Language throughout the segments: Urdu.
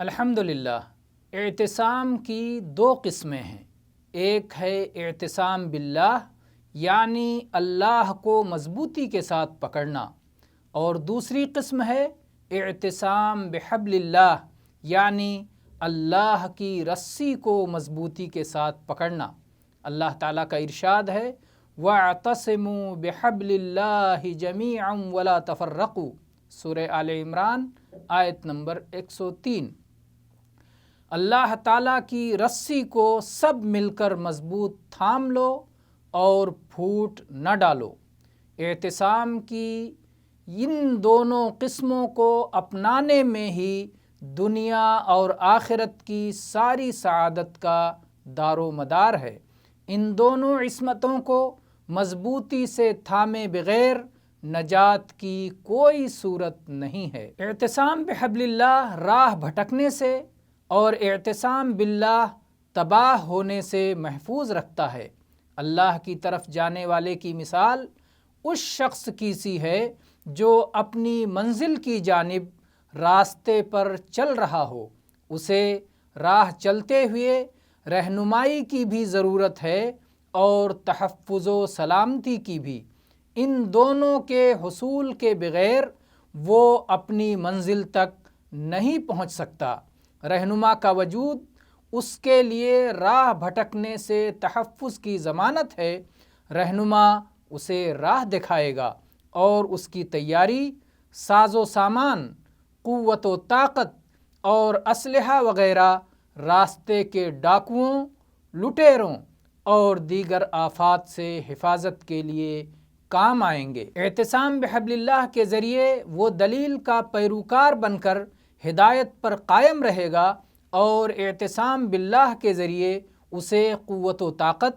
الحمدللہ، اعتصام کی دو قسمیں ہیں۔ ایک ہے اعتصام باللہ، یعنی اللہ کو مضبوطی کے ساتھ پکڑنا، اور دوسری قسم ہے اعتصام بحبل اللہ، یعنی اللہ کی رسی کو مضبوطی کے ساتھ پکڑنا۔ اللہ تعالیٰ کا ارشاد ہے وَاعْتَصِمُوا بِحَبْلِ اللَّهِ جَمِيعًا وَلَا تَفَرَّقُوا، سورہ آل عمران آیت نمبر 103۔ اللہ تعالیٰ کی رسی کو سب مل کر مضبوط تھام لو اور پھوٹ نہ ڈالو۔ اعتصام کی ان دونوں قسموں کو اپنانے میں ہی دنیا اور آخرت کی ساری سعادت کا دار و مدار ہے۔ ان دونوں عصمتوں کو مضبوطی سے تھامے بغیر نجات کی کوئی صورت نہیں ہے۔ اعتصام بحبل اللہ راہ بھٹکنے سے اور اعتصام باللہ تباہ ہونے سے محفوظ رکھتا ہے۔ اللہ کی طرف جانے والے کی مثال اس شخص کی سی ہے جو اپنی منزل کی جانب راستے پر چل رہا ہو۔ اسے راہ چلتے ہوئے رہنمائی کی بھی ضرورت ہے اور تحفظ و سلامتی کی بھی۔ ان دونوں کے حصول کے بغیر وہ اپنی منزل تک نہیں پہنچ سکتا۔ رہنما کا وجود اس کے لیے راہ بھٹکنے سے تحفظ کی ضمانت ہے۔ رہنما اسے راہ دکھائے گا اور اس کی تیاری، ساز و سامان، قوت و طاقت اور اسلحہ وغیرہ راستے کے ڈاکوؤں، لٹیروں اور دیگر آفات سے حفاظت کے لیے کام آئیں گے۔ اعتصام بحبل اللہ کے ذریعے وہ دلیل کا پیروکار بن کر ہدایت پر قائم رہے گا، اور اعتصام باللہ کے ذریعے اسے قوت و طاقت،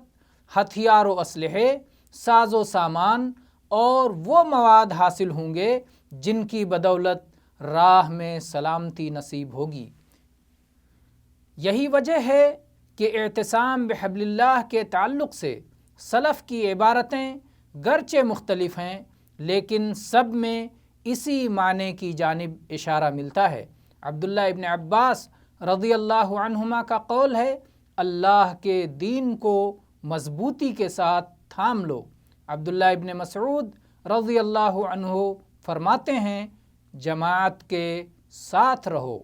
ہتھیار و اسلحے، ساز و سامان اور وہ مواد حاصل ہوں گے جن کی بدولت راہ میں سلامتی نصیب ہوگی۔ یہی وجہ ہے کہ اعتصام بحبل اللہ کے تعلق سے سلف کی عبارتیں گرچہ مختلف ہیں لیکن سب میں اسی معنی کی جانب اشارہ ملتا ہے۔ عبداللہ ابن عباس رضی اللہ عنہما کا قول ہے اللہ کے دین کو مضبوطی کے ساتھ تھام لو۔ عبداللہ ابن مسعود رضی اللہ عنہ فرماتے ہیں جماعت کے ساتھ رہو۔